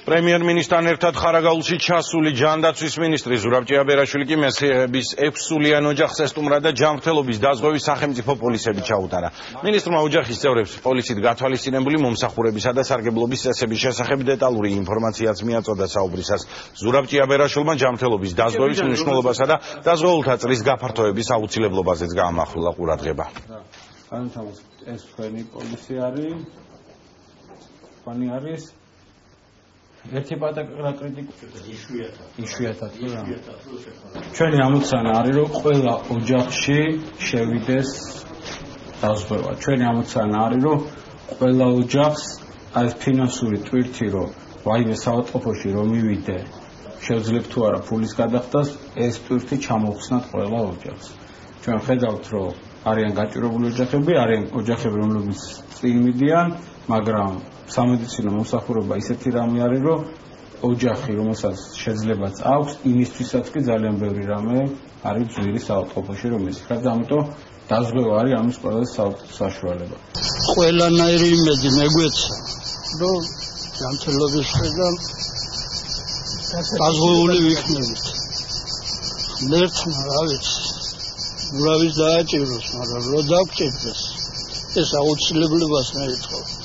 პრემიერ-მინისტრთან ერთად ხარაგაულში ჩასული ჯანდაცვის მინისტრი ზურაბ ჭიაბერაშვილი კი მესხიების 6 სულიან ოჯახს ესტუმრა და ჯანმრთელობის დაზღვევის სახელმწიფო პოლისები ჩაუტარა. მინისტრმა ოჯახის წევრებს პოლიციით გათვალისწინებული მომსახურებისა და სარგებლობის წესების შესახებ დეტალური ინფორმაციაც მიაწოდა საუბრისას. ზურაბ ჭიაბერაშვილმა ჯანმრთელობის დაზღვევის მნიშვნელობასა და დაზღვეულთა წრის გაფართოების აუცილებლობაზეც გაამახვილა ყურადღება. ეს თქვენი პოლისი არის, თქვენი არის ერთი პატარა კრიტიკა იშვიათად ჩვენი ამოცანა არის რომ ყველა ოჯახში შევიდეს დაზღვევა. ჩვენი ამოცანა არის რომ ყველა ოჯახს აი ფინანსური ტვირთი რომ ვაიმე საავადმყოფოში რომ მივიდე შევძლებ თუ არა ფულის გადახდას ეს ტვირთი ჩამოვხსნათ ყველა ოჯახს. ჩვენ ხედავთ რომ არიან გაჭირებული ოჯახები, არიან ოჯახები რომლებიც წინ მიდიან, მაგრამ სამედიცინო მომსახურება ისეთი რამე არის, რომ ოჯახი, რომელსაც შეძლებაც აქვს, იმისთვისაც კი ძალიან ბევრი რამე არის ძვირი საავადმყოფოში, რომ ისხარ და ამიტომ დაზღვევა არის ამის ყველაზე საშუალება. ყველანაირი იმედი მეგვეცა, რომ ჯანმრთელობის მხრიდან დაზღვეული ვიქნებით. ღმერთმა რა ვიცი, ურავის დააჭიროს, მაგრამ რო დაგჭირდეს, ეს აუცილებლობას მეეთხოვს.